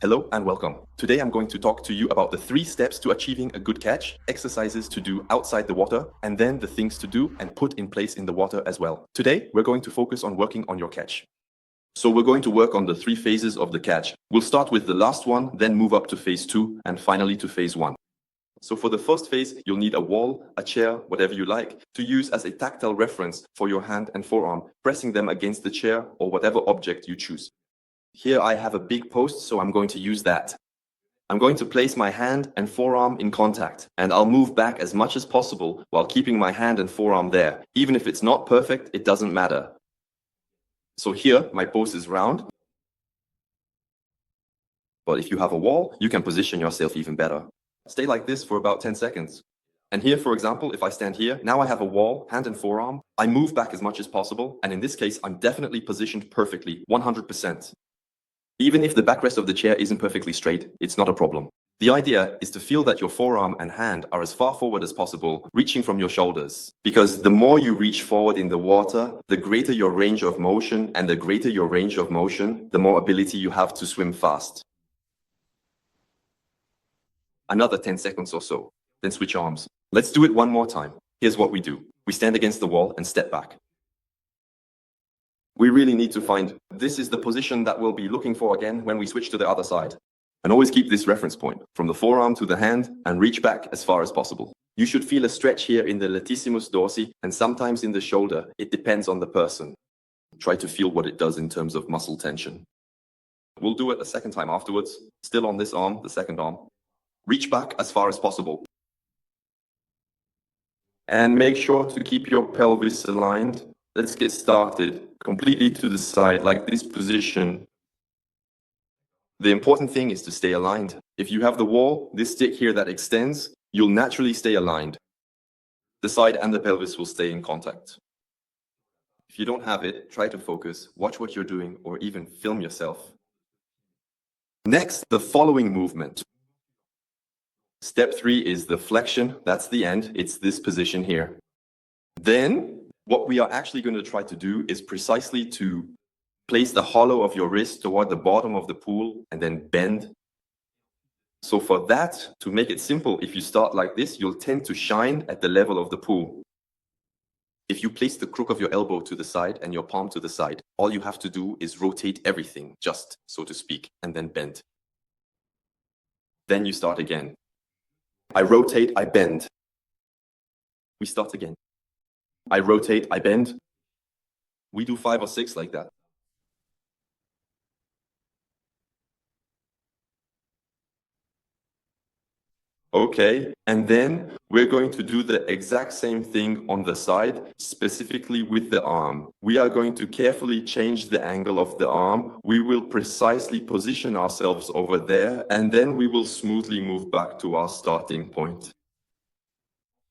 Hello and welcome. Today I'm going to talk to you about the 3 steps to achieving a good catch, exercises to do outside the water, and then the things to do and put in place in the water as well. Today we're going to focus on working on your catch. So we're going to work on the 3 phases of the catch. We'll start with the last one, then move up to phase 2, and finally to phase 1. So for the first phase, you'll need a wall, a chair, whatever you like, to use as a tactile reference for your hand and forearm, pressing them against the chair or whatever object you choose. Here I have a big post, so I'm going to use that. I'm going to place my hand and forearm in contact, and I'll move back as much as possible while keeping my hand and forearm there. Even if it's not perfect, it doesn't matter. So here, my post is round. But if you have a wall, you can position yourself even better. Stay like this for about 10 seconds. And here, for example, if I stand here, now I have a wall, hand and forearm. I move back as much as possible, and in this case, I'm definitely positioned perfectly, 100%. Even if the backrest of the chair isn't perfectly straight, it's not a problem. The idea is to feel that your forearm and hand are as far forward as possible, reaching from your shoulders. Because the more you reach forward in the water, the greater your range of motion, and the greater your range of motion, the more ability you have to swim fast. Another 10 seconds or so, then switch arms. Let's do it one more time. Here's what we do. We stand against the wall and step back. We really need to find this is the position that we'll be looking for again when we switch to the other side. And always keep this reference point from the forearm to the hand and reach back as far as possible. You should feel a stretch here in the latissimus dorsi and sometimes in the shoulder. It depends on the person. Try to feel what it does in terms of muscle tension. We'll do it a second time afterwards. Still on this arm, the second arm. Reach back as far as possible. And make sure to keep your pelvis aligned. Let's get started. Completely to the side, like this position. The important thing is to stay aligned. If you have the wall, this stick here that extends, you'll naturally stay aligned. The side and the pelvis will stay in contact. If you don't have it, try to focus, watch what you're doing, or even film yourself. Next, the following movement. Step 3 is the flexion. That's the end. It's this position here. Then, what we are actually going to try to do is precisely to place the hollow of your wrist toward the bottom of the pool and then bend. So for that, to make it simple, if you start like this, you'll tend to shine at the level of the pool. If you place the crook of your elbow to the side and your palm to the side, all you have to do is rotate everything, just so to speak, and then bend. Then you start again. I rotate, I bend. We start again. I rotate, I bend. We do 5 or 6 like that. Okay, and then we're going to do the exact same thing on the side, specifically with the arm. We are going to carefully change the angle of the arm. We will precisely position ourselves over there, and then we will smoothly move back to our starting point.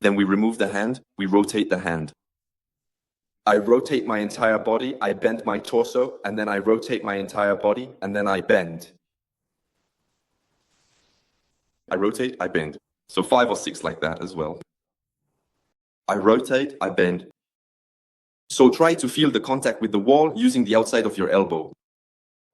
Then we remove the hand, we rotate the hand. I rotate my entire body, I bend my torso, and then I rotate my entire body, and then I bend. I rotate, I bend. So 5 or 6 like that as well. I rotate, I bend. So try to feel the contact with the wall using the outside of your elbow.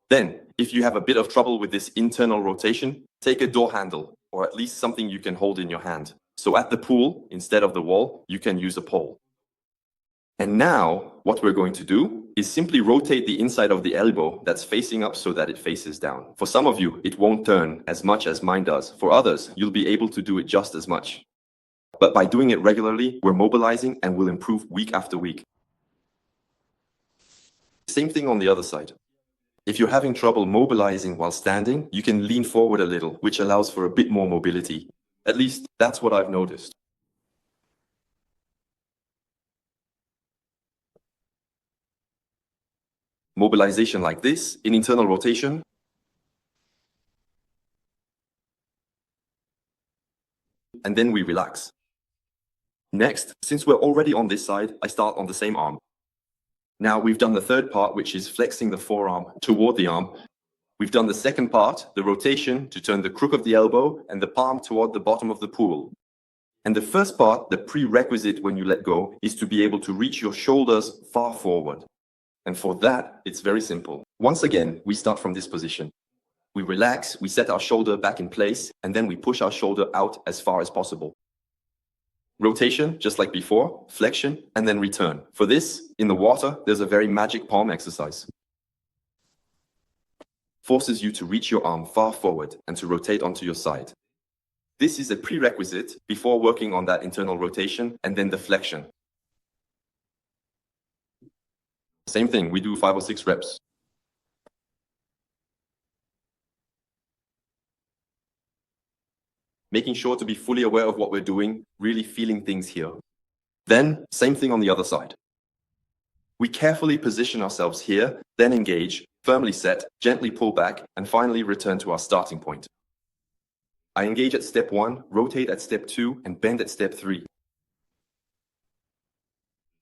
Then, if you have a bit of trouble with this internal rotation, take a door handle, or at least something you can hold in your hand. So at the pool, instead of the wall, you can use a pole. And now, what we're going to do is simply rotate the inside of the elbow that's facing up so that it faces down. For some of you, it won't turn as much as mine does. For others, you'll be able to do it just as much. But by doing it regularly, we're mobilizing and will improve week after week. Same thing on the other side. If you're having trouble mobilizing while standing, you can lean forward a little, which allows for a bit more mobility. At least, that's what I've noticed. Mobilization like this, in internal rotation. And then we relax. Next, since we're already on this side, I start on the same arm. Now we've done the third part, which is flexing the forearm toward the arm. We've done the second part, the rotation, to turn the crook of the elbow and the palm toward the bottom of the pool. And the first part, the prerequisite when you let go, is to be able to reach your shoulders far forward. And for that, it's very simple. Once again, we start from this position. We relax, we set our shoulder back in place, and then we push our shoulder out as far as possible. Rotation, just like before, flexion, and then return. For this, in the water, there's a very magic palm exercise. Forces you to reach your arm far forward and to rotate onto your side. This is a prerequisite before working on that internal rotation and then the flexion. Same thing, we do 5 or 6 reps. Making sure to be fully aware of what we're doing, really feeling things here. Then, same thing on the other side. We carefully position ourselves here, then engage, firmly set, gently pull back, and finally return to our starting point. I engage at step 1, rotate at step 2, and bend at step 3.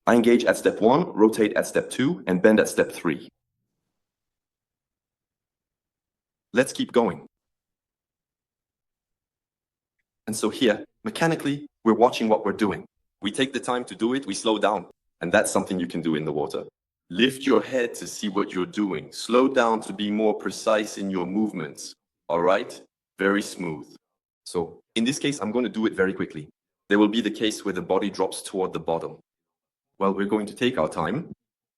I engage at step 1, rotate at step 2, and bend at step 3. Let's keep going. And so here, mechanically, we're watching what we're doing. We take the time to do it, we slow down. And that's something you can do in the water. Lift your head to see what you're doing. Slow down to be more precise in your movements. All right? Very smooth. So in this case, I'm going to do it very quickly. There will be the case where the body drops toward the bottom. Well, we're going to take our time.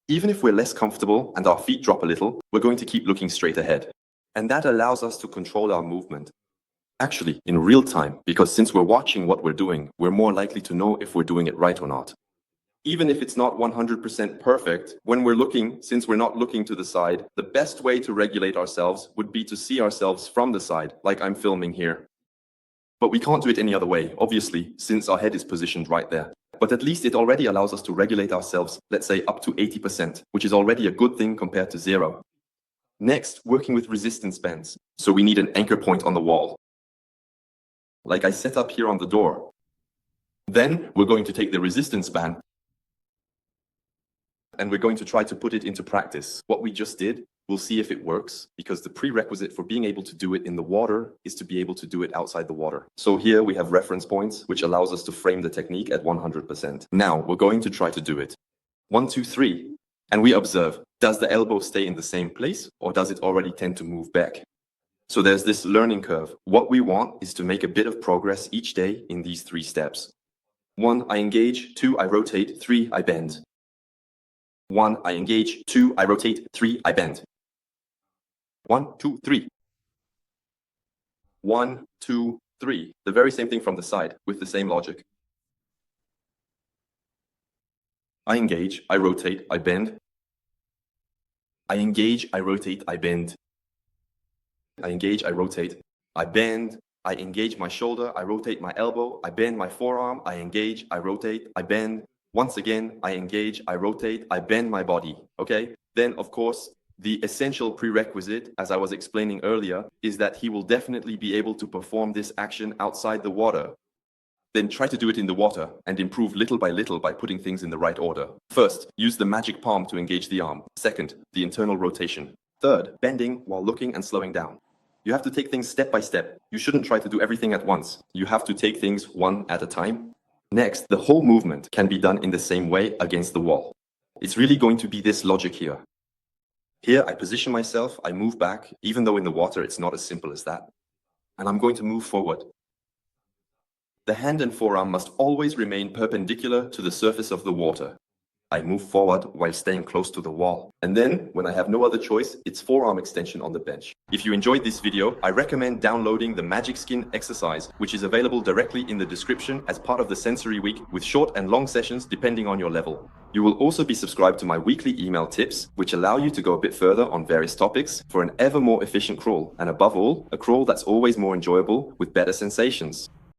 Even if we're less comfortable and our feet drop a little, we're going to keep looking straight ahead. And that allows us to control our movement. Actually, in real time, because since we're watching what we're doing, we're more likely to know if we're doing it right or not. Even if it's not 100% perfect, when we're looking, since we're not looking to the side, the best way to regulate ourselves would be to see ourselves from the side, like I'm filming here. But we can't do it any other way, obviously, since our head is positioned right there. But at least it already allows us to regulate ourselves, let's say up to 80%, which is already a good thing compared to 0. Next, working with resistance bands. So we need an anchor point on the wall, like I set up here on the door. Then we're going to take the resistance band and we're going to try to put it into practice. What we just did, we'll see if it works, because the prerequisite for being able to do it in the water is to be able to do it outside the water. So here we have reference points, which allows us to frame the technique at 100%. Now we're going to try to do it. 1, 2, 3. And we observe, does the elbow stay in the same place or does it already tend to move back? So there's this learning curve. What we want is to make a bit of progress each day in these 3 steps. 1, I engage. 2, I rotate. 3, I bend. 1, I engage. 2, I rotate. 3, I bend. 1, 2, 3. 1, 2, 3. The very same thing from the side with the same logic. I engage, I rotate, I bend. I engage, I rotate, I bend. I engage, I rotate, I bend. I engage my shoulder, I rotate my elbow, I bend my forearm, I engage, I rotate, I bend. Once again, I engage, I rotate, I bend my body, okay? Then, of course, the essential prerequisite, as I was explaining earlier, is that he will definitely be able to perform this action outside the water. Then try to do it in the water and improve little by little by putting things in the right order. First, use the magic palm to engage the arm. Second, the internal rotation. Third, bending while looking and slowing down. You have to take things step by step. You shouldn't try to do everything at once. You have to take things one at a time. Next, the whole movement can be done in the same way against the wall. It's really going to be this logic here. Here, I position myself, I move back, even though in the water it's not as simple as that. And I'm going to move forward. The hand and forearm must always remain perpendicular to the surface of the water. I move forward while staying close to the wall. And then, when I have no other choice, it's forearm extension on the bench. If you enjoyed this video, I recommend downloading the Magic Skin exercise, which is available directly in the description as part of the Sensory Week with short and long sessions depending on your level. You will also be subscribed to my weekly email tips, which allow you to go a bit further on various topics for an ever more efficient crawl. And above all, a crawl that's always more enjoyable with better sensations.